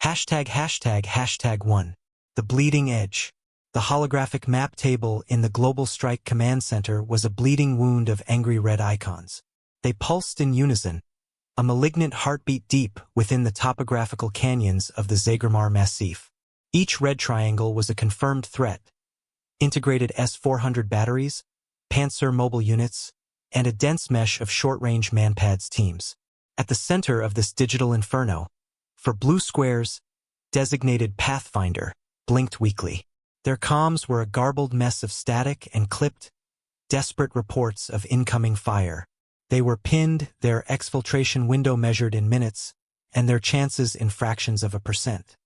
####1. The bleeding edge. The holographic map table in the Global Strike Command Center was a bleeding wound of angry red icons. They pulsed in unison, a malignant heartbeat deep within the topographical canyons of the Zagremar Massif. Each red triangle was a confirmed threat. Integrated S-400 batteries, Panzer mobile units, and a dense mesh of short-range manpads teams. At the center of this digital inferno, for blue squares, designated Pathfinder, blinked weakly. Their comms were a garbled mess of static and clipped, desperate reports of incoming fire. They were pinned, their exfiltration window measured in minutes, and their chances in fractions of a percent.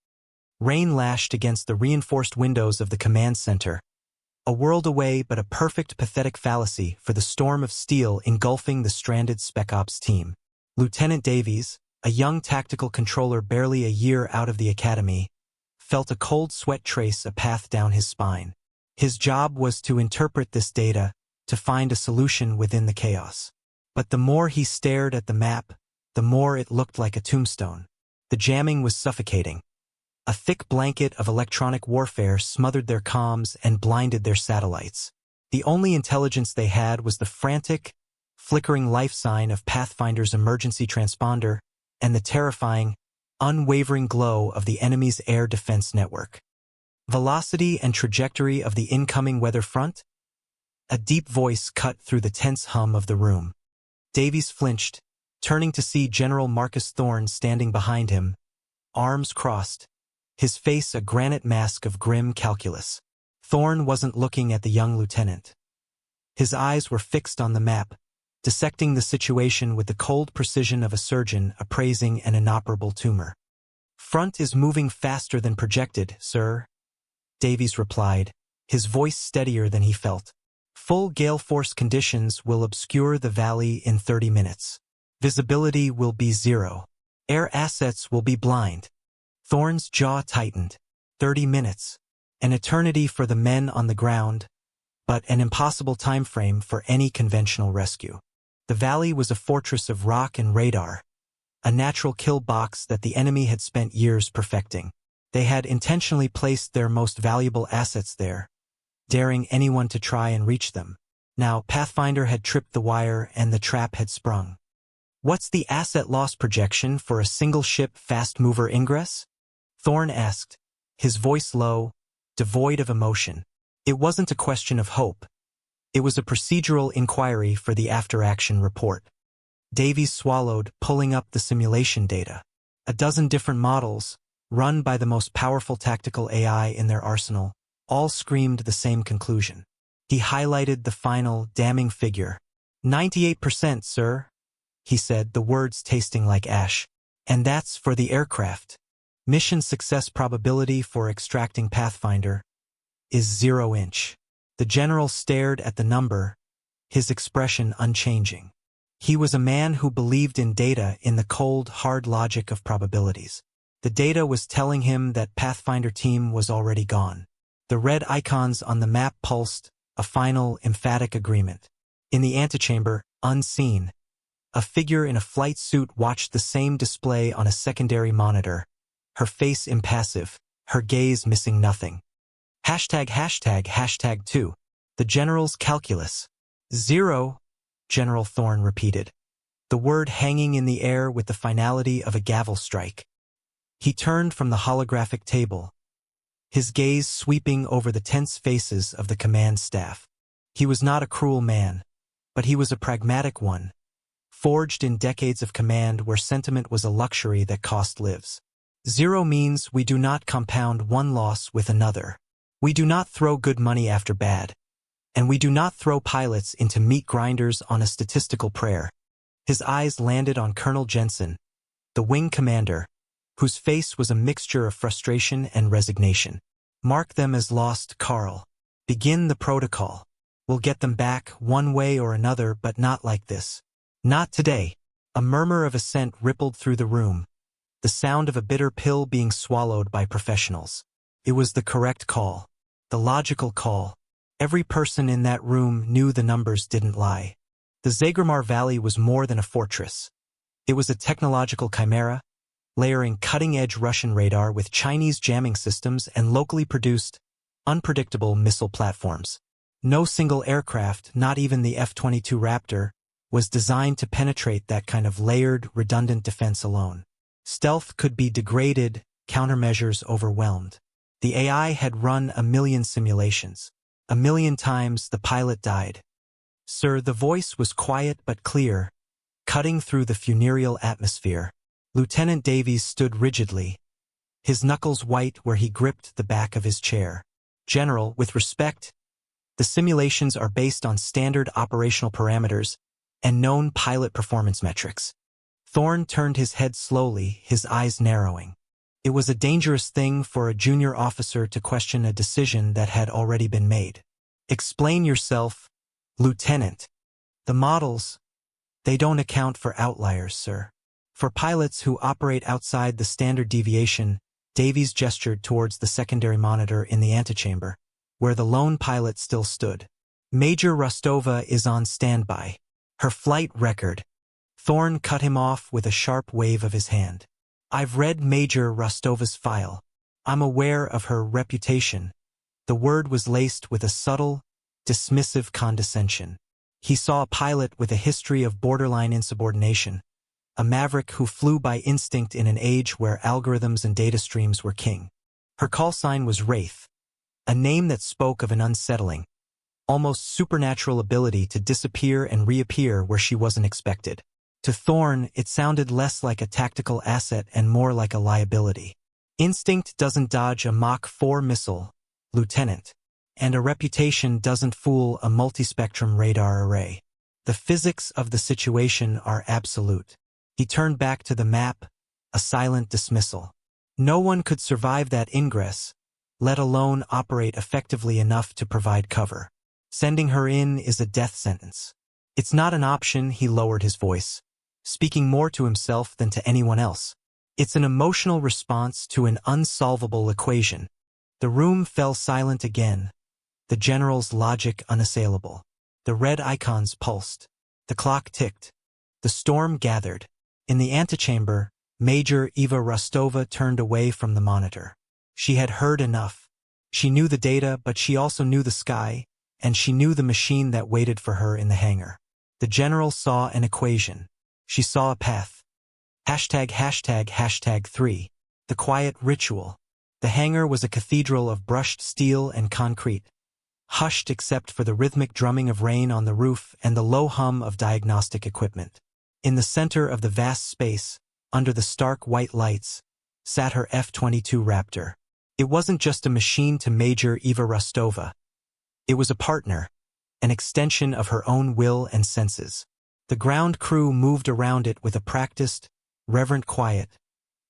Rain lashed against the reinforced windows of the command center, a world away but a perfect pathetic fallacy for the storm of steel engulfing the stranded Spec Ops team. Lieutenant Davies, a young tactical controller barely a year out of the academy, felt a cold sweat trace a path down his spine. His job was to interpret this data, to find a solution within the chaos. But the more he stared at the map, the more it looked like a tombstone. The jamming was suffocating. A thick blanket of electronic warfare smothered their comms and blinded their satellites. The only intelligence they had was the frantic, flickering life sign of Pathfinder's emergency transponder and the terrifying, unwavering glow of the enemy's air defense network. Velocity and trajectory of the incoming weather front? A deep voice cut through the tense hum of the room. Davies flinched, turning to see General Marcus Thorne standing behind him, arms crossed, his face a granite mask of grim calculus. Thorne wasn't looking at the young lieutenant. His eyes were fixed on the map, dissecting the situation with the cold precision of a surgeon appraising an inoperable tumor. "Front is moving faster than projected, sir," Davies replied, his voice steadier than he felt. "Full gale force conditions will obscure the valley in 30 minutes. Visibility will be 0. Air assets will be blind." Thorne's jaw tightened. 30 minutes. An eternity for the men on the ground, but an impossible time frame for any conventional rescue. The valley was a fortress of rock and radar, a natural kill box that the enemy had spent years perfecting. They had intentionally placed their most valuable assets there, daring anyone to try and reach them. Now Pathfinder had tripped the wire and the trap had sprung. "What's the asset loss projection for a single-ship fast-mover ingress?" Thorne asked, his voice low, devoid of emotion. It wasn't a question of hope. It was a procedural inquiry for the after-action report. Davies swallowed, pulling up the simulation data. A dozen different models, run by the most powerful tactical AI in their arsenal, all screamed the same conclusion. He highlighted the final, damning figure. 98%, sir, he said, the words tasting like ash. "And that's for the aircraft. Mission success probability for extracting Pathfinder is 0". The general stared at the number, his expression unchanging. He was a man who believed in data in the cold, hard logic of probabilities. The data was telling him that Pathfinder team was already gone. The red icons on the map pulsed, a final, emphatic agreement. In the antechamber, unseen, a figure in a flight suit watched the same display on a secondary monitor, her face impassive, her gaze missing nothing. ####2. The general's calculus. 0, General Thorne repeated, the word hanging in the air with the finality of a gavel strike. He turned from the holographic table, his gaze sweeping over the tense faces of the command staff. He was not a cruel man, but he was a pragmatic one, forged in decades of command where sentiment was a luxury that cost lives. 0 means we do not compound one loss with another. We do not throw good money after bad. And we do not throw pilots into meat grinders on a statistical prayer. His eyes landed on Colonel Jensen, the wing commander, whose face was a mixture of frustration and resignation. "Mark them as lost, Carl. Begin the protocol. We'll get them back one way or another, but not like this. Not today." A murmur of assent rippled through the room, the sound of a bitter pill being swallowed by professionals. It was the correct call, the logical call. Every person in that room knew the numbers didn't lie. The Zagremar Valley was more than a fortress. It was a technological chimera, layering cutting-edge Russian radar with Chinese jamming systems and locally produced, unpredictable missile platforms. No single aircraft, not even the F-22 Raptor, was designed to penetrate that kind of layered, redundant defense alone. Stealth could be degraded, countermeasures overwhelmed. The AI had run 1,000,000 simulations. 1,000,000 times the pilot died. Sir, the voice was quiet but clear, cutting through the funereal atmosphere. Lieutenant Davies stood rigidly, his knuckles white where he gripped the back of his chair. General, with respect, the simulations are based on standard operational parameters and known pilot performance metrics. Thorne turned his head slowly, his eyes narrowing. It was a dangerous thing for a junior officer to question a decision that had already been made. Explain yourself, Lieutenant. The models, they don't account for outliers, sir. For pilots who operate outside the standard deviation, Davies gestured towards the secondary monitor in the antechamber, where the lone pilot still stood. Major Rostova is on standby. Her flight record. Thorne cut him off with a sharp wave of his hand. I've read Major Rostova's file. I'm aware of her reputation. The word was laced with a subtle, dismissive condescension. He saw a pilot with a history of borderline insubordination, a maverick who flew by instinct in an age where algorithms and data streams were king. Her call sign was Wraith, a name that spoke of an unsettling, almost supernatural ability to disappear and reappear where she wasn't expected. To Thorne, it sounded less like a tactical asset and more like a liability. Instinct doesn't dodge a Mach 4 missile, Lieutenant, and a reputation doesn't fool a multispectrum radar array. The physics of the situation are absolute. He turned back to the map, a silent dismissal. No one could survive that ingress, let alone operate effectively enough to provide cover. Sending her in is a death sentence. It's not an option, he lowered his voice, speaking more to himself than to anyone else. It's an emotional response to an unsolvable equation. The room fell silent again, the general's logic unassailable. The red icons pulsed. The clock ticked. The storm gathered. In the antechamber, Major Eva Rostova turned away from the monitor. She had heard enough. She knew the data, but she also knew the sky, and she knew the machine that waited for her in the hangar. The general saw an equation. She saw a path. ####3. The quiet ritual. The hangar was a cathedral of brushed steel and concrete, hushed except for the rhythmic drumming of rain on the roof and the low hum of diagnostic equipment. In the center of the vast space, under the stark white lights, sat her F-22 Raptor. It wasn't just a machine to Major Eva Rostova. It was a partner, an extension of her own will and senses. The ground crew moved around it with a practiced, reverent quiet,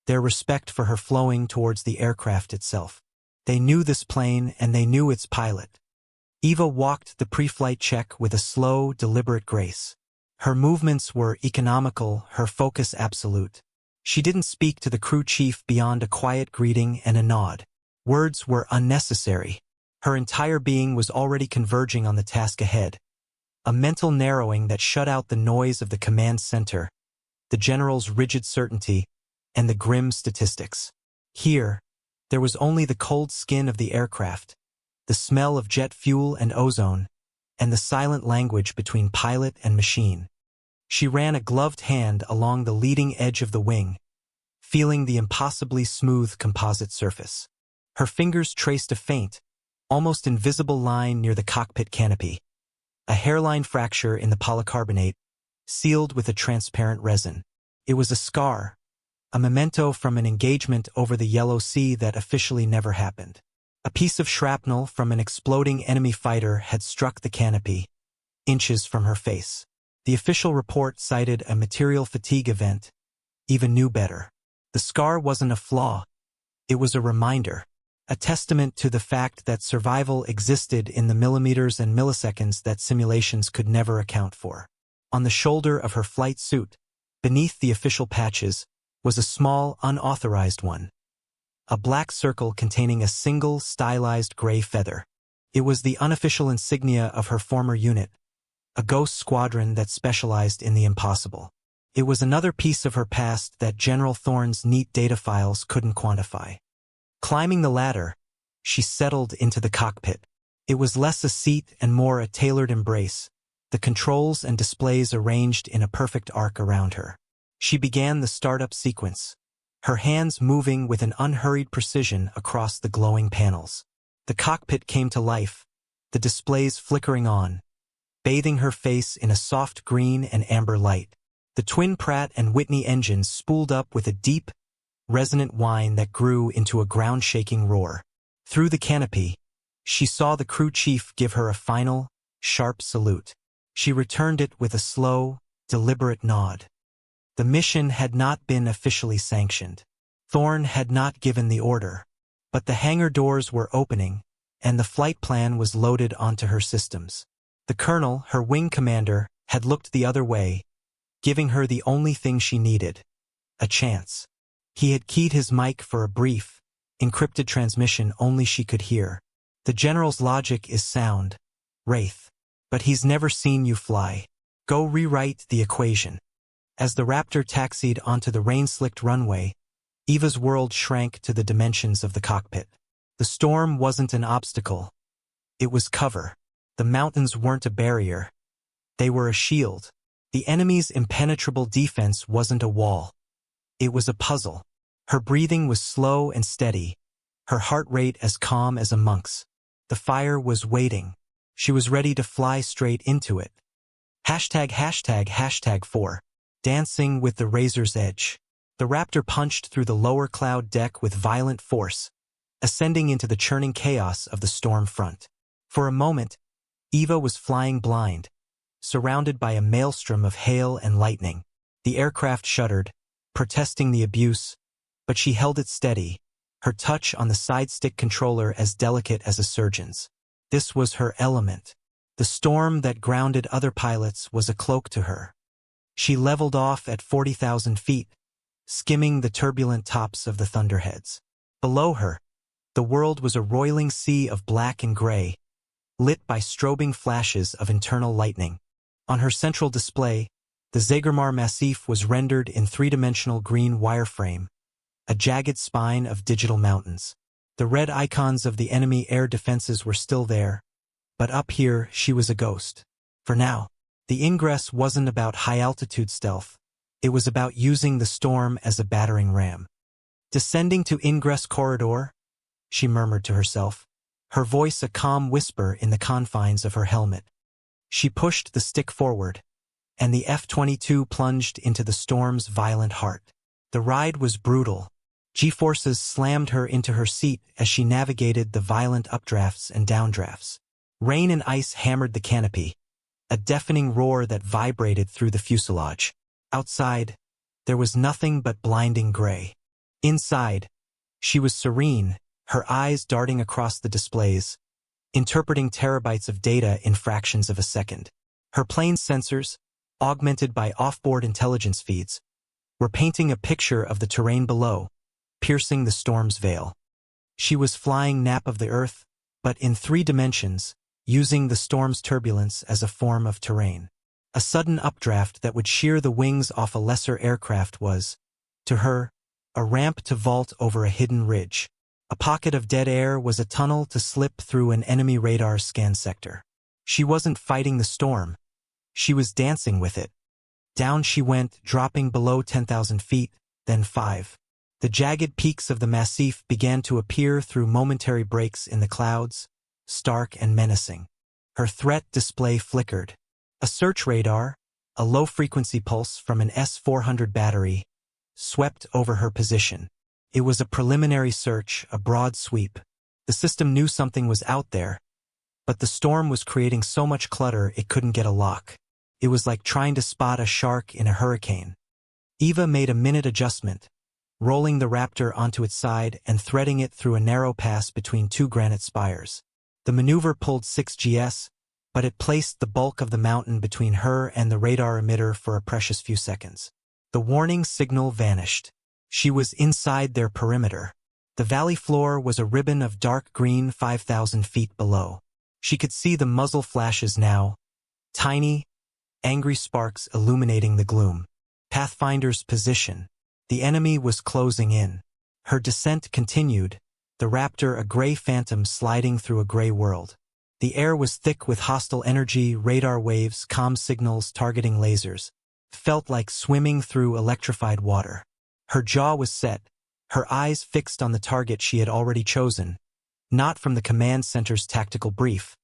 their respect for her flowing towards the aircraft itself. They knew this plane and they knew its pilot. Eva walked the pre-flight check with a slow, deliberate grace. Her movements were economical, her focus absolute. She didn't speak to the crew chief beyond a quiet greeting and a nod. Words were unnecessary. Her entire being was already converging on the task ahead, a mental narrowing that shut out the noise of the command center, the general's rigid certainty, and the grim statistics. Here, there was only the cold skin of the aircraft, the smell of jet fuel and ozone, and the silent language between pilot and machine. She ran a gloved hand along the leading edge of the wing, feeling the impossibly smooth composite surface. Her fingers traced a faint, almost invisible line near the cockpit canopy, a hairline fracture in the polycarbonate, sealed with a transparent resin. It was a scar, a memento from an engagement over the Yellow Sea that officially never happened. A piece of shrapnel from an exploding enemy fighter had struck the canopy, inches from her face. The official report cited a material fatigue event. Eva knew better. The scar wasn't a flaw. It was a reminder, a testament to the fact that survival existed in the millimeters and milliseconds that simulations could never account for. On the shoulder of her flight suit, beneath the official patches, was a small, unauthorized one. A black circle containing a single, stylized gray feather. It was the unofficial insignia of her former unit, a ghost squadron that specialized in the impossible. It was another piece of her past that General Thorne's neat data files couldn't quantify. Climbing the ladder, she settled into the cockpit. It was less a seat and more a tailored embrace, the controls and displays arranged in a perfect arc around her. She began the startup sequence, her hands moving with an unhurried precision across the glowing panels. The cockpit came to life, the displays flickering on, bathing her face in a soft green and amber light. The twin Pratt and Whitney engines spooled up with a deep, resonant whine that grew into a ground-shaking roar. Through the canopy, she saw the crew chief give her a final, sharp salute. She returned it with a slow, deliberate nod. The mission had not been officially sanctioned. Thorne had not given the order, but the hangar doors were opening, and the flight plan was loaded onto her systems. The colonel, her wing commander, had looked the other way, giving her the only thing she needed, a chance. He had keyed his mic for a brief, encrypted transmission only she could hear. The general's logic is sound, Wraith, but he's never seen you fly. Go rewrite the equation. As the Raptor taxied onto the rain-slicked runway, Eva's world shrank to the dimensions of the cockpit. The storm wasn't an obstacle. It was cover. The mountains weren't a barrier. They were a shield. The enemy's impenetrable defense wasn't a wall. It was a puzzle. Her breathing was slow and steady, her heart rate as calm as a monk's. The fire was waiting. She was ready to fly straight into it. ###4. Dancing with the razor's edge. The Raptor punched through the lower cloud deck with violent force, ascending into the churning chaos of the storm front. For a moment, Eva was flying blind, surrounded by a maelstrom of hail and lightning. The aircraft shuddered, protesting the abuse, but she held it steady, her touch on the side-stick controller as delicate as a surgeon's. This was her element. The storm that grounded other pilots was a cloak to her. She leveled off at 40,000 feet, skimming the turbulent tops of the thunderheads. Below her, the world was a roiling sea of black and gray, lit by strobing flashes of internal lightning. On her central display, the Zagermar Massif was rendered in three-dimensional green wireframe, a jagged spine of digital mountains. The red icons of the enemy air defenses were still there, but up here she was a ghost. For now, the ingress wasn't about high-altitude stealth. It was about using the storm as a battering ram. Descending to ingress corridor, she murmured to herself, her voice a calm whisper in the confines of her helmet. She pushed the stick forward, and the F-22 plunged into the storm's violent heart. The ride was brutal. G-forces slammed her into her seat as she navigated the violent updrafts and downdrafts. Rain and ice hammered the canopy, a deafening roar that vibrated through the fuselage. Outside, there was nothing but blinding gray. Inside, she was serene, her eyes darting across the displays, interpreting terabytes of data in fractions of a second. Her plane's sensors, augmented by off-board intelligence feeds, were painting a picture of the terrain below, piercing the storm's veil. She was flying nap of the Earth, but in 3 dimensions, using the storm's turbulence as a form of terrain. A sudden updraft that would shear the wings off a lesser aircraft was, to her, a ramp to vault over a hidden ridge. A pocket of dead air was a tunnel to slip through an enemy radar scan sector. She wasn't fighting the storm. She was dancing with it. Down she went, dropping below 10,000 feet, then 5. The jagged peaks of the Massif began to appear through momentary breaks in the clouds, stark and menacing. Her threat display flickered. A search radar, a low-frequency pulse from an S-400 battery, swept over her position. It was a preliminary search, a broad sweep. The system knew something was out there, but the storm was creating so much clutter it couldn't get a lock. It was like trying to spot a shark in a hurricane. Eva made a minute adjustment, rolling the Raptor onto its side and threading it through a narrow pass between 2 granite spires. The maneuver pulled 6 GS, but it placed the bulk of the mountain between her and the radar emitter for a precious few seconds. The warning signal vanished. She was inside their perimeter. The valley floor was a ribbon of dark green 5,000 feet below. She could see the muzzle flashes now, tiny, angry sparks illuminating the gloom. Pathfinder's position. The enemy was closing in. Her descent continued, the Raptor a gray phantom sliding through a gray world. The air was thick with hostile energy, radar waves, comm signals targeting lasers. Felt like swimming through electrified water. Her jaw was set, her eyes fixed on the target she had already chosen, not from the command center's tactical brief,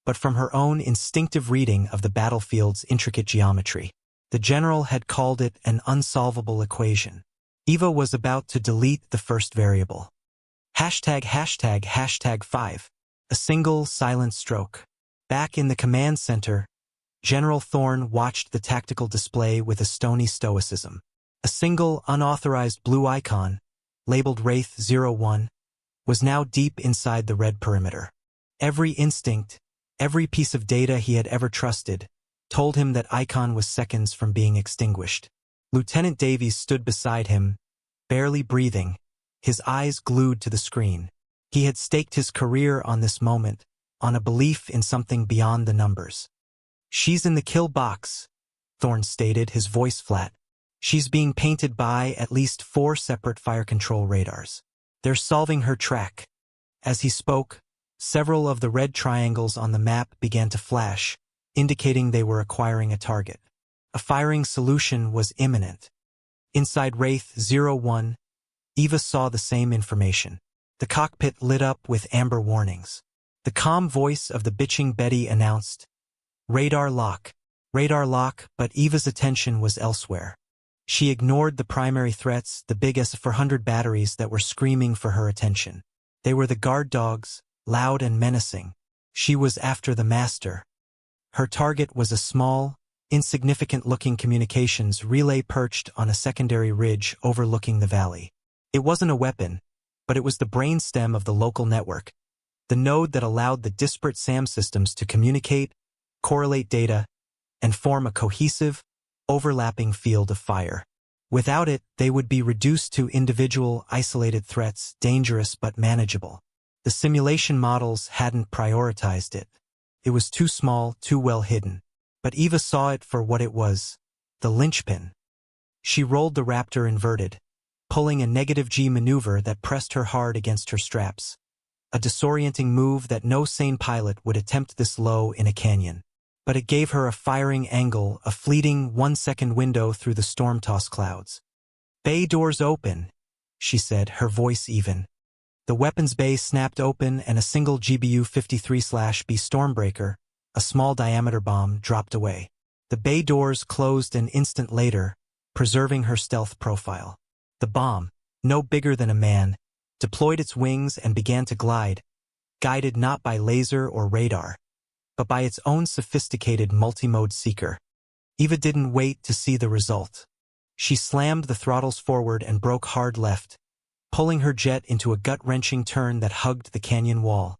but from her own instinctive reading of the battlefield's intricate geometry. The general had called it an unsolvable equation. Eva was about to delete the first variable. ####5. A single silent stroke. Back in the command center, General Thorne watched the tactical display with a stony stoicism. A single unauthorized blue icon, labeled Wraith 01, was now deep inside the red perimeter. Every instinct, every piece of data he had ever trusted, told him that icon was seconds from being extinguished. Lieutenant Davies stood beside him, barely breathing, his eyes glued to the screen. He had staked his career on this moment, on a belief in something beyond the numbers. "She's in the kill box," Thorne stated, his voice flat. "She's being painted by at least 4 separate fire control radars. They're solving her track." As he spoke, several of the red triangles on the map began to flash, indicating they were acquiring a target. A firing solution was imminent. Inside Wraith 01, Eva saw the same information. The cockpit lit up with amber warnings. The calm voice of the bitching Betty announced, "Radar lock, but Eva's attention was elsewhere. She ignored the primary threats, the big S-400 batteries that were screaming for her attention. They were the guard dogs, loud and menacing. She was after the master. Her target was a small, insignificant-looking communications relay perched on a secondary ridge overlooking the valley. It wasn't a weapon, but it was the brainstem of the local network, the node that allowed the disparate SAM systems to communicate, correlate data, and form a cohesive, overlapping field of fire. Without it, they would be reduced to individual, isolated threats, dangerous but manageable. The simulation models hadn't prioritized it. It was too small, too well hidden. But Eva saw it for what it was, the linchpin. She rolled the Raptor inverted, pulling a -G maneuver that pressed her hard against her straps. A disorienting move that no sane pilot would attempt this low in a canyon. But it gave her a firing angle, a fleeting 1-second window through the storm-tossed clouds. "Bay doors open," she said, her voice even. The weapons bay snapped open and a single GBU-53/B Stormbreaker, a small diameter bomb, dropped away. The bay doors closed an instant later, preserving her stealth profile. The bomb, no bigger than a man, deployed its wings and began to glide, guided not by laser or radar, but by its own sophisticated multimode seeker. Eva didn't wait to see the result. She slammed the throttles forward and broke hard left, pulling her jet into a gut-wrenching turn that hugged the canyon wall,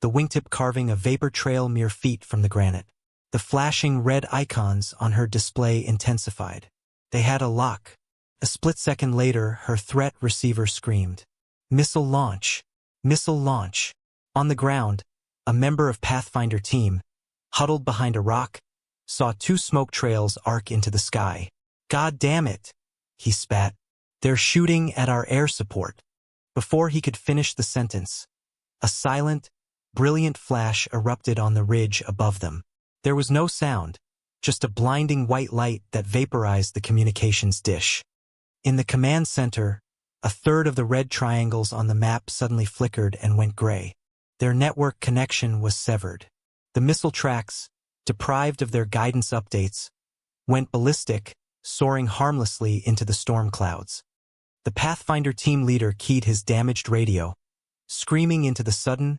the wingtip carving a vapor trail mere feet from the granite. The flashing red icons on her display intensified. They had a lock. A split second later, her threat receiver screamed, "Missile launch! Missile launch!" On the ground, a member of Pathfinder team, huddled behind a rock, saw 2 smoke trails arc into the sky. "God damn it," he spat. "They're shooting at our air support." Before he could finish the sentence, a silent, brilliant flash erupted on the ridge above them. There was no sound, just a blinding white light that vaporized the communications dish. In the command center, a third of the red triangles on the map suddenly flickered and went gray. Their network connection was severed. The missile tracks, deprived of their guidance updates, went ballistic, soaring harmlessly into the storm clouds. The Pathfinder team leader keyed his damaged radio, screaming into the sudden,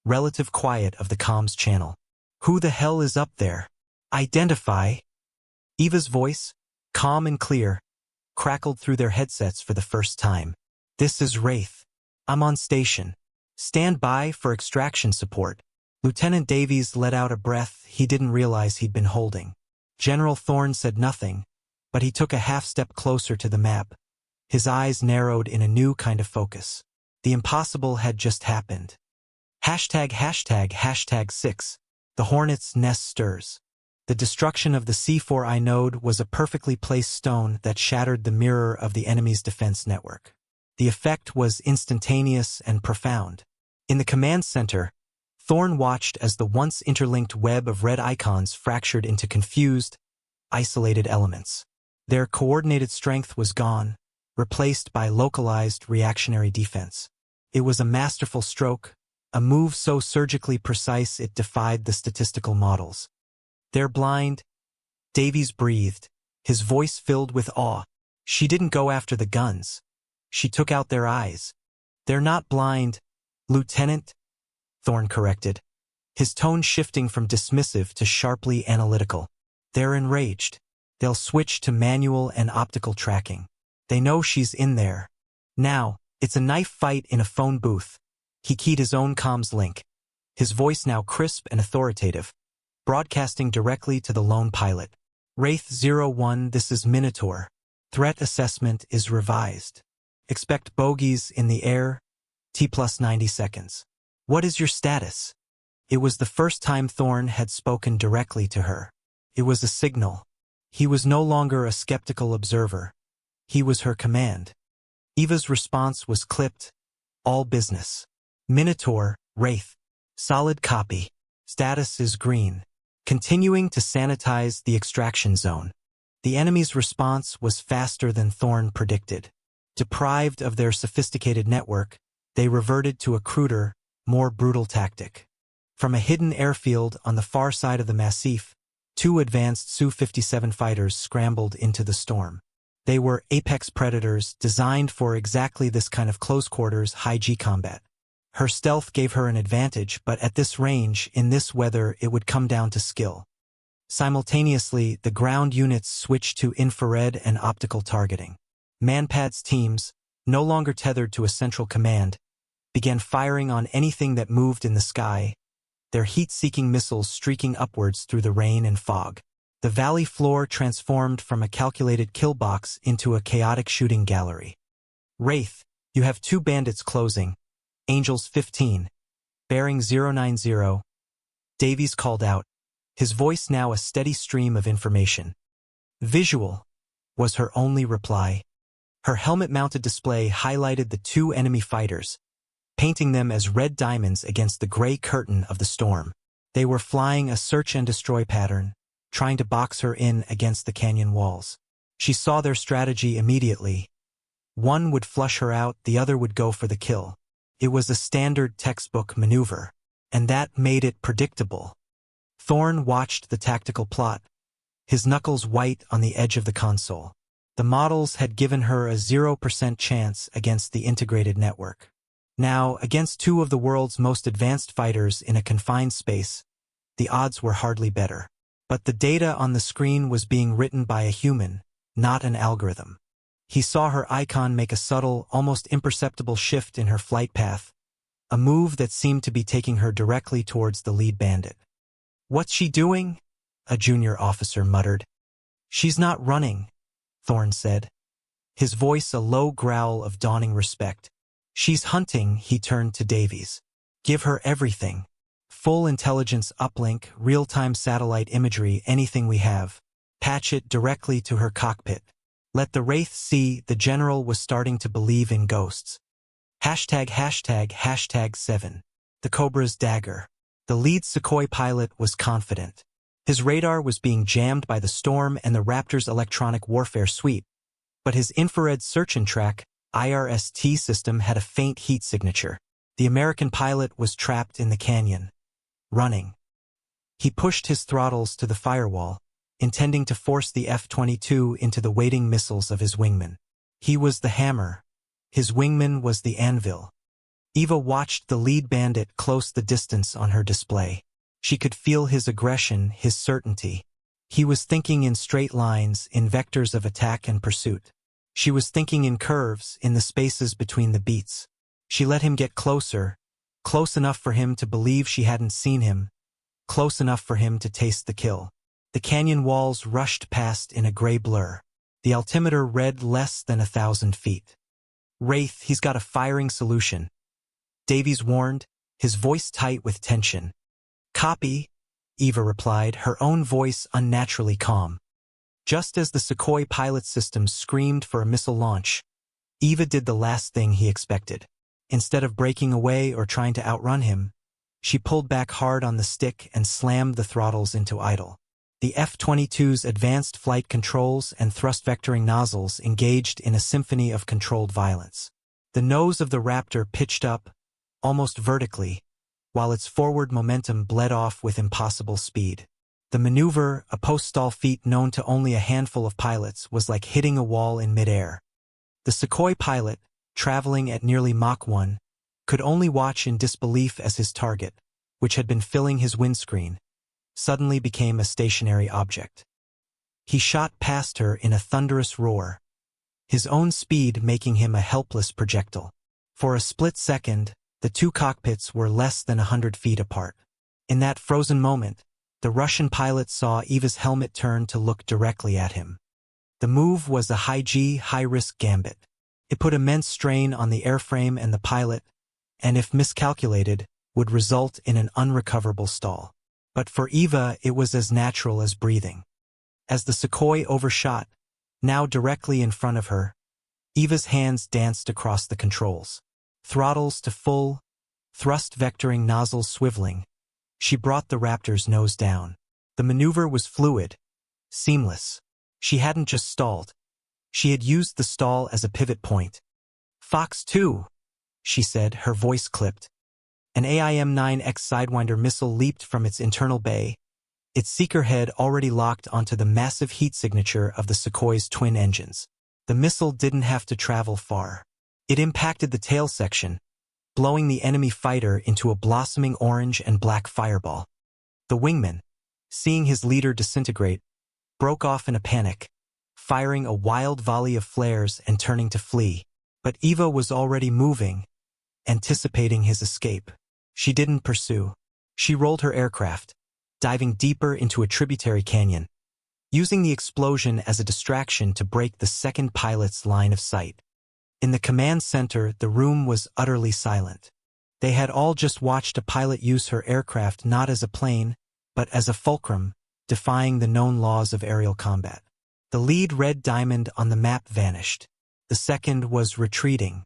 relative quiet of the comms channel. "Who the hell is up there? Identify!" Eva's voice, calm and clear, crackled through their headsets for the first time. "This is Wraith. I'm on station. Stand by for extraction support." Lieutenant Davies let out a breath he didn't realize he'd been holding. General Thorne said nothing, but he took a half-step closer to the map. His eyes narrowed in a new kind of focus. The impossible had just happened. ####6. The hornet's nest stirs. The destruction of the C4I node was a perfectly placed stone that shattered the mirror of the enemy's defense network. The effect was instantaneous and profound. In the command center, Thorne watched as the once interlinked web of red icons fractured into confused, isolated elements. Their coordinated strength was gone, replaced by localized reactionary defense. It was a masterful stroke, a move so surgically precise it defied the statistical models. "They're blind," Davies breathed, his voice filled with awe. "She didn't go after the guns. She took out their eyes." "They're not blind, Lieutenant," Thorne corrected, his tone shifting from dismissive to sharply analytical. "They're enraged. They'll switch to manual and optical tracking. They know she's in there. Now, it's a knife fight in a phone booth." He keyed his own comms link, his voice now crisp and authoritative, broadcasting directly to the lone pilot. "Wraith 01, this is Minotaur. Threat assessment is revised. Expect bogeys in the air, T plus 90 seconds. What is your status?" It was the first time Thorne had spoken directly to her. It was a signal. He was no longer a skeptical observer. He was her command. Eva's response was clipped, all business. "Minotaur, Wraith. Solid copy. Status is green. Continuing to sanitize the extraction zone." The enemy's response was faster than Thorne predicted. Deprived of their sophisticated network, they reverted to a cruder, more brutal tactic. From a hidden airfield on the far side of the Massif, 2 advanced Su-57 fighters scrambled into the storm. They were apex predators designed for exactly this kind of close-quarters, high-G combat. Her stealth gave her an advantage, but at this range, in this weather, it would come down to skill. Simultaneously, the ground units switched to infrared and optical targeting. Manpad's teams, no longer tethered to a central command, began firing on anything that moved in the sky, their heat-seeking missiles streaking upwards through the rain and fog. The valley floor transformed from a calculated kill box into a chaotic shooting gallery. "Wraith, you have 2 bandits closing. Angels 15. Bearing 090. Davies called out, his voice now a steady stream of information. "Visual," was her only reply. Her helmet-mounted display highlighted the 2 enemy fighters, painting them as red diamonds against the gray curtain of the storm. They were flying a search-and-destroy pattern, trying to box her in against the canyon walls. She saw their strategy immediately. One would flush her out, the other would go for the kill. It was a standard textbook maneuver, and that made it predictable. Thorne watched the tactical plot, his knuckles white on the edge of the console. The models had given her a 0% chance against the integrated network. Now, against 2 of the world's most advanced fighters in a confined space, the odds were hardly better. But the data on the screen was being written by a human, not an algorithm. He saw her icon make a subtle, almost imperceptible shift in her flight path, a move that seemed to be taking her directly towards the lead bandit. "What's she doing?" a junior officer muttered. "She's not running," Thorne said, his voice a low growl of dawning respect. "She's hunting," he turned to Davies. "Give her everything. Full intelligence uplink, real-time satellite imagery, anything we have. Patch it directly to her cockpit. Let the Wraith see." The general was starting to believe in ghosts. ####7. The Cobra's dagger. The lead Sukhoi pilot was confident. His radar was being jammed by the storm and the Raptor's electronic warfare suite, but his infrared search and track (IRST) system had a faint heat signature. The American pilot was trapped in the canyon, running. He pushed his throttles to the firewall, intending to force the F-22 into the waiting missiles of his wingman. He was the hammer. His wingman was the anvil. Eva watched the lead bandit close the distance on her display. She could feel his aggression, his certainty. He was thinking in straight lines, in vectors of attack and pursuit. She was thinking in curves, in the spaces between the beats. She let him get closer, close enough for him to believe she hadn't seen him, close enough for him to taste the kill. The canyon walls rushed past in a gray blur. The altimeter read less than 1,000 feet. "Wraith, he's got a firing solution," Davies warned, his voice tight with tension. "Copy," Eva replied, her own voice unnaturally calm. Just as the Sukhoi pilot system screamed for a missile launch, Eva did the last thing he expected. Instead of breaking away or trying to outrun him, she pulled back hard on the stick and slammed the throttles into idle. The F-22's advanced flight controls and thrust-vectoring nozzles engaged in a symphony of controlled violence. The nose of the Raptor pitched up, almost vertically, while its forward momentum bled off with impossible speed. The maneuver, a post-stall feat known to only a handful of pilots, was like hitting a wall in midair. The Sukhoi pilot, traveling at nearly Mach 1, could only watch in disbelief as his target, which had been filling his windscreen, suddenly became a stationary object. He shot past her in a thunderous roar, his own speed making him a helpless projectile. For a split second, the two cockpits were less than 100 feet apart. In that frozen moment, the Russian pilot saw Eva's helmet turn to look directly at him. The move was a high-G, high-risk gambit. It put immense strain on the airframe and the pilot, and if miscalculated, would result in an unrecoverable stall. But for Eva, it was as natural as breathing. As the Sukhoi overshot, now directly in front of her, Eva's hands danced across the controls. Throttles to full, thrust-vectoring nozzles swiveling, she brought the Raptor's nose down. The maneuver was fluid, seamless. She hadn't just stalled. She had used the stall as a pivot point. "Fox 2, she said, her voice clipped. An AIM-9X Sidewinder missile leaped from its internal bay, its seeker head already locked onto the massive heat signature of the Sukhoi's twin engines. The missile didn't have to travel far. It impacted the tail section, blowing the enemy fighter into a blossoming orange and black fireball. The wingman, seeing his leader disintegrate, broke off in a panic, firing a wild volley of flares and turning to flee. But Eva was already moving, anticipating his escape. She didn't pursue. She rolled her aircraft, diving deeper into a tributary canyon, using the explosion as a distraction to break the second pilot's line of sight. In the command center, the room was utterly silent. They had all just watched a pilot use her aircraft not as a plane, but as a fulcrum, defying the known laws of aerial combat. The lead red diamond on the map vanished. The second was retreating.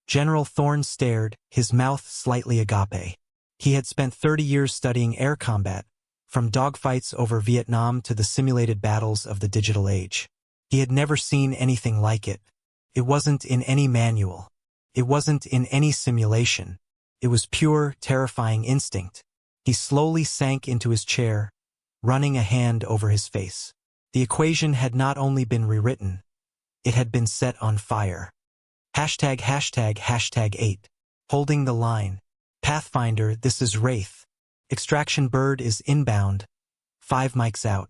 General Thorne stared, his mouth slightly agape. He had spent 30 years studying air combat, from dogfights over Vietnam to the simulated battles of the digital age. He had never seen anything like it. It wasn't in any manual. It wasn't in any simulation. It was pure, terrifying instinct. He slowly sank into his chair, running a hand over his face. The equation had not only been rewritten, it had been set on fire. ####8. Holding the line. Pathfinder, this is Wraith. Extraction bird is inbound. 5 mics out.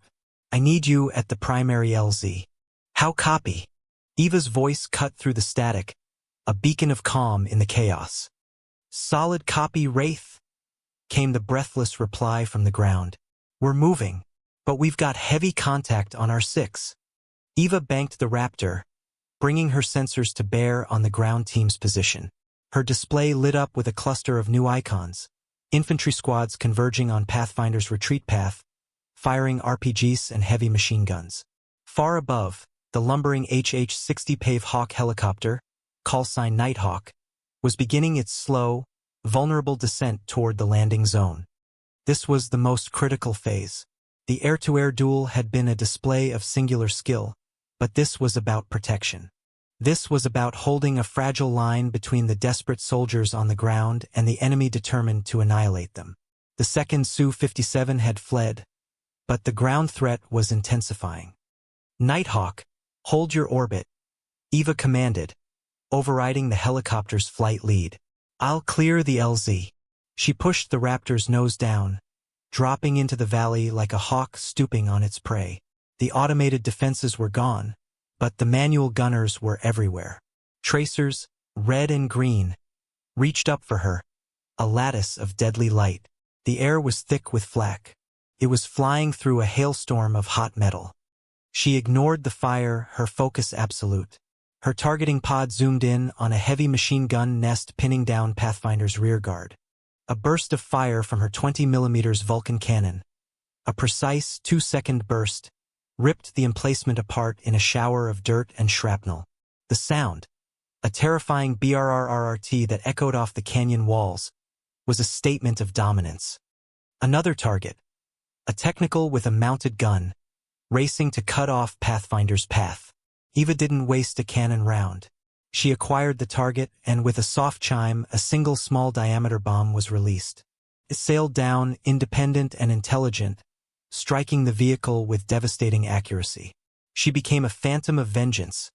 I need you at the primary LZ. How copy? Eva's voice cut through the static, a beacon of calm in the chaos. Solid copy, Wraith, came the breathless reply from the ground. We're moving, but we've got heavy contact on our 6. Eva banked the Raptor, bringing her sensors to bear on the ground team's position. Her display lit up with a cluster of new icons, infantry squads converging on Pathfinder's retreat path, firing RPGs and heavy machine guns. Far above, the lumbering HH-60 Pave Hawk helicopter, callsign Nighthawk, was beginning its slow, vulnerable descent toward the landing zone. This was the most critical phase. The air-to-air duel had been a display of singular skill, but this was about protection. This was about holding a fragile line between the desperate soldiers on the ground and the enemy determined to annihilate them. The second Su-57 had fled, but the ground threat was intensifying. Nighthawk, hold your orbit, Eva commanded, overriding the helicopter's flight lead. I'll clear the LZ. She pushed the Raptor's nose down, dropping into the valley like a hawk stooping on its prey. The automated defenses were gone, but the manual gunners were everywhere. Tracers, red and green, reached up for her, a lattice of deadly light. The air was thick with flak. It was flying through a hailstorm of hot metal. She ignored the fire, her focus absolute. Her targeting pod zoomed in on a heavy machine gun nest pinning down Pathfinder's rearguard. A burst of fire from her 20mm Vulcan cannon, A precise 2-second burst ripped the emplacement apart in a shower of dirt and shrapnel. The sound, a terrifying brrrrt that echoed off the canyon walls, was a statement of dominance. Another target, a technical with a mounted gun, racing to cut off Pathfinder's path. Eva didn't waste a cannon round. She acquired the target, and with a soft chime, a single small-diameter bomb was released. It sailed down, independent and intelligent, striking the vehicle with devastating accuracy. She became a phantom of vengeance,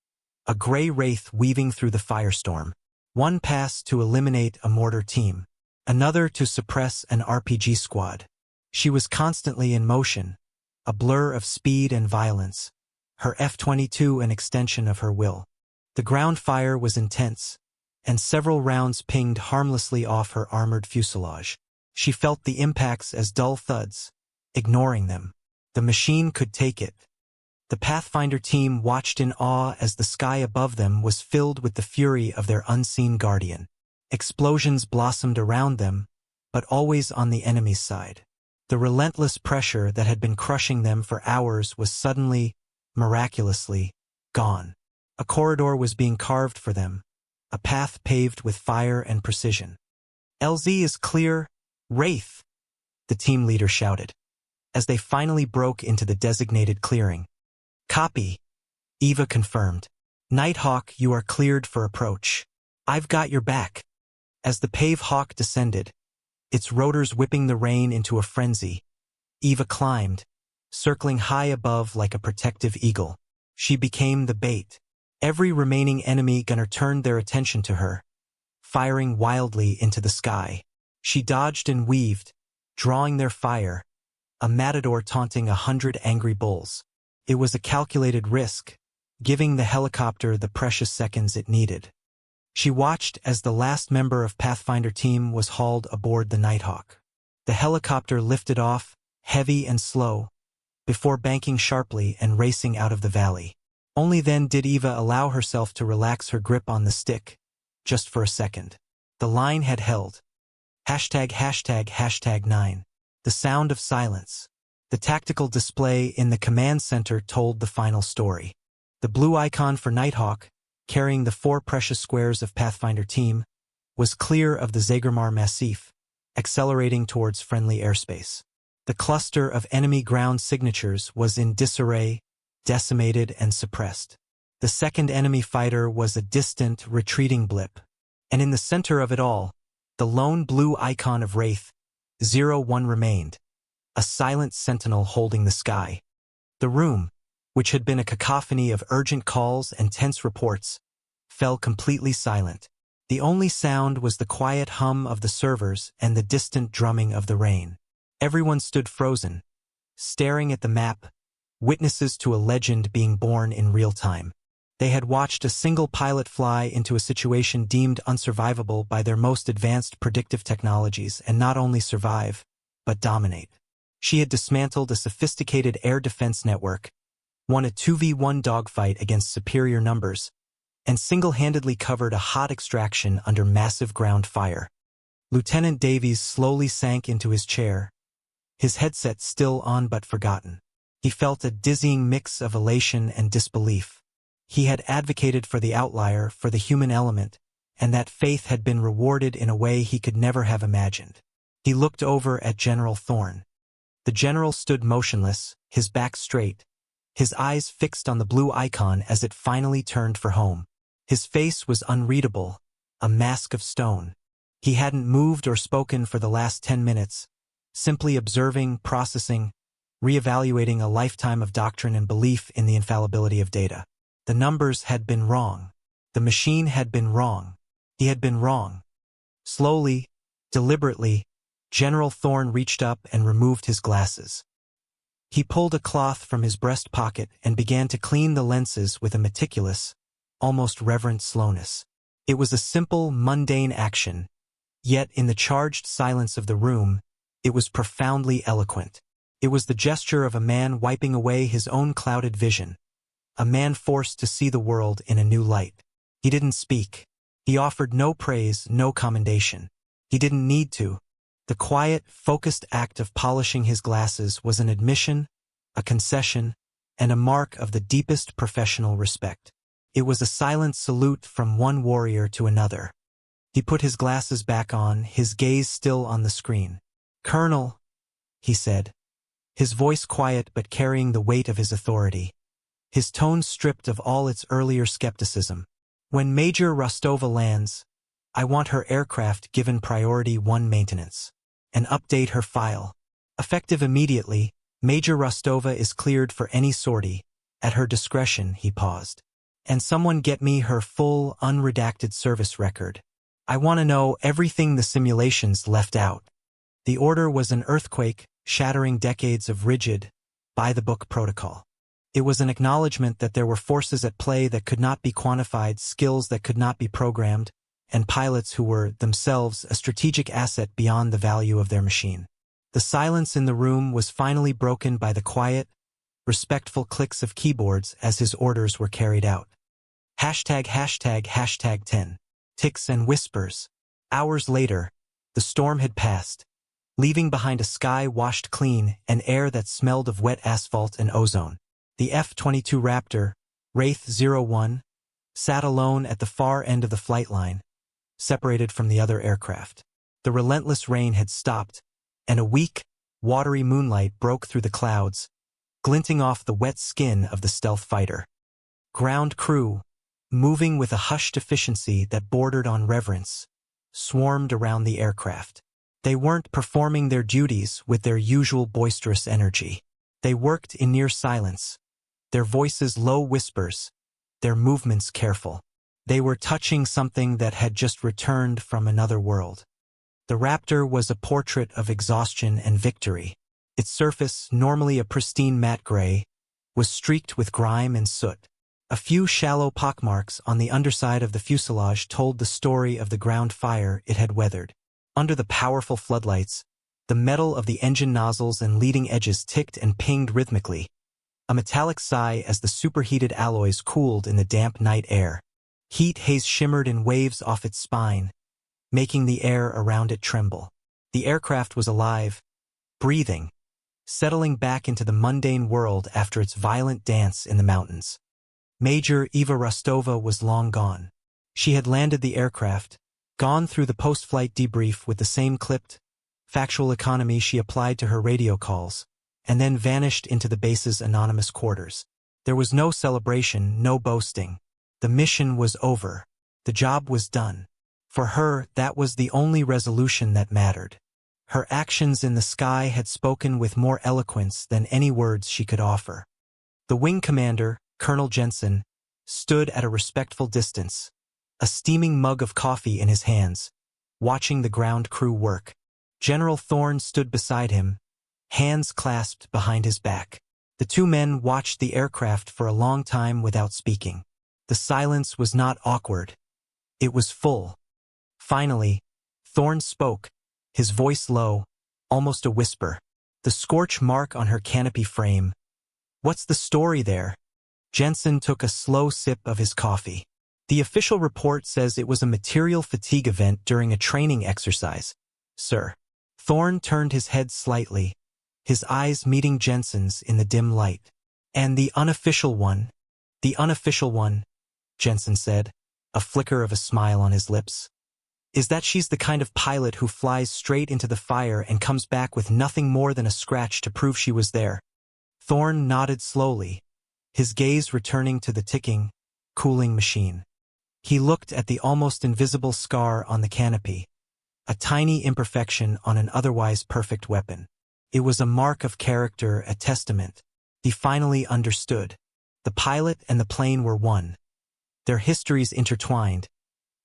a gray wraith weaving through the firestorm. One pass to eliminate a mortar team, another to suppress an RPG squad. She was constantly in motion, a blur of speed and violence, her F-22 an extension of her will. The ground fire was intense, and several rounds pinged harmlessly off her armored fuselage. She felt the impacts as dull thuds, ignoring them. The machine could take it. The Pathfinder team watched in awe as the sky above them was filled with the fury of their unseen guardian. Explosions blossomed around them, but always on the enemy's side. The relentless pressure that had been crushing them for hours was suddenly, miraculously, gone. A corridor was being carved for them, a path paved with fire and precision. "LZ is clear, Wraith," the team leader shouted, as they finally broke into the designated clearing. "Copy," Eva confirmed. "Nighthawk, you are cleared for approach. I've got your back." As the Pave Hawk descended, its rotors whipping the rain into a frenzy, Eva climbed, circling high above like a protective eagle. She became the bait. Every remaining enemy gunner turned their attention to her, firing wildly into the sky. She dodged and weaved, drawing their fire, a matador taunting 100 angry bulls. It was a calculated risk, giving the helicopter the precious seconds it needed. She watched as the last member of Pathfinder team was hauled aboard the Nighthawk. The helicopter lifted off, heavy and slow, before banking sharply and racing out of the valley. Only then did Eva allow herself to relax her grip on the stick, just for a second. The line had held. ####9. The sound of silence. The tactical display in the command center told the final story. The blue icon for Nighthawk, carrying the 4 precious squares of Pathfinder team, was clear of the Zagermar Massif, accelerating towards friendly airspace. The cluster of enemy ground signatures was in disarray, decimated and suppressed. The second enemy fighter was a distant, retreating blip. And in the center of it all, the lone blue icon of Wraith, 01 remained, a silent sentinel holding the sky. The room, which had been a cacophony of urgent calls and tense reports, fell completely silent. The only sound was the quiet hum of the servers and the distant drumming of the rain. Everyone stood frozen, staring at the map, witnesses to a legend being born in real time. They had watched a single pilot fly into a situation deemed unsurvivable by their most advanced predictive technologies and not only survive, but dominate. She had dismantled a sophisticated air defense network, won a 2v1 dogfight against superior numbers, and single-handedly covered a hot extraction under massive ground fire. Lieutenant Davies slowly sank into his chair, his headset still on but forgotten. He felt a dizzying mix of elation and disbelief. He had advocated for the outlier, for the human element, and that faith had been rewarded in a way he could never have imagined. He looked over at General Thorne. The general stood motionless, his back straight, his eyes fixed on the blue icon as it finally turned for home. His face was unreadable, a mask of stone. He hadn't moved or spoken for the last 10 minutes, simply observing, processing, reevaluating a lifetime of doctrine and belief in the infallibility of data. The numbers had been wrong. The machine had been wrong. He had been wrong. Slowly, deliberately, General Thorne reached up and removed his glasses. He pulled a cloth from his breast pocket and began to clean the lenses with a meticulous, almost reverent slowness. It was a simple, mundane action, yet in the charged silence of the room, it was profoundly eloquent. It was the gesture of a man wiping away his own clouded vision, a man forced to see the world in a new light. He didn't speak. He offered no praise, no commendation. He didn't need to. The quiet, focused act of polishing his glasses was an admission, a concession, and a mark of the deepest professional respect. It was a silent salute from one warrior to another. He put his glasses back on, his gaze still on the screen. "Colonel," he said, his voice quiet but carrying the weight of his authority, his tone stripped of all its earlier skepticism. "When Major Rostova lands, I want her aircraft given priority 1 maintenance. And update her file. Effective immediately, Major Rostova is cleared for any sortie. At her discretion," he paused. "And someone get me her full, unredacted service record. I want to know everything the simulations left out." The order was an earthquake, shattering decades of rigid, by-the-book protocol. It was an acknowledgement that there were forces at play that could not be quantified, skills that could not be programmed, and pilots who were, themselves, a strategic asset beyond the value of their machine. The silence in the room was finally broken by the quiet, respectful clicks of keyboards as his orders were carried out. ####10. Ticks and whispers. Hours later, the storm had passed, leaving behind a sky washed clean, an air that smelled of wet asphalt and ozone. The F-22 Raptor, Wraith 01, sat alone at the far end of the flight line, separated from the other aircraft. The relentless rain had stopped, and a weak, watery moonlight broke through the clouds, glinting off the wet skin of the stealth fighter. Ground crew, moving with a hushed efficiency that bordered on reverence, swarmed around the aircraft. They weren't performing their duties with their usual boisterous energy. They worked in near silence, their voices low whispers, their movements careful. They were touching something that had just returned from another world. The Raptor was a portrait of exhaustion and victory. Its surface, normally a pristine matte gray, was streaked with grime and soot. A few shallow pockmarks on the underside of the fuselage told the story of the ground fire it had weathered. Under the powerful floodlights, the metal of the engine nozzles and leading edges ticked and pinged rhythmically, a metallic sigh as the superheated alloys cooled in the damp night air. Heat haze shimmered in waves off its spine, making the air around it tremble. The aircraft was alive, breathing, settling back into the mundane world after its violent dance in the mountains. Major Eva Rostova was long gone. She had landed the aircraft, gone through the post-flight debrief with the same clipped, factual economy she applied to her radio calls, and then vanished into the base's anonymous quarters. There was no celebration, no boasting. The mission was over. The job was done. For her, that was the only resolution that mattered. Her actions in the sky had spoken with more eloquence than any words she could offer. The wing commander, Colonel Jensen, stood at a respectful distance, a steaming mug of coffee in his hands, watching the ground crew work. General Thorne stood beside him, hands clasped behind his back. The two men watched the aircraft for a long time without speaking. The silence was not awkward. It was full. Finally, Thorne spoke, his voice low, almost a whisper. "The scorch mark on her canopy frame. What's the story there?" Jensen took a slow sip of his coffee. "The official report says it was a material fatigue event during a training exercise, sir." Thorne turned his head slightly, his eyes meeting Jensen's in the dim light. "And the unofficial one?" "The unofficial one," Jensen said, a flicker of a smile on his lips, "is that she's the kind of pilot who flies straight into the fire and comes back with nothing more than a scratch to prove she was there." Thorne nodded slowly, his gaze returning to the ticking, cooling machine. He looked at the almost invisible scar on the canopy, a tiny imperfection on an otherwise perfect weapon. It was a mark of character, a testament. He finally understood. The pilot and the plane were one. Their histories intertwined,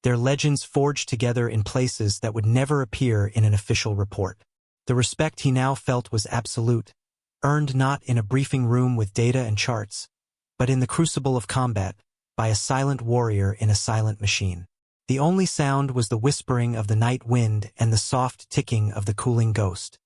their legends forged together in places that would never appear in an official report. The respect he now felt was absolute, earned not in a briefing room with data and charts, but in the crucible of combat, by a silent warrior in a silent machine. The only sound was the whispering of the night wind and the soft ticking of the cooling ghost.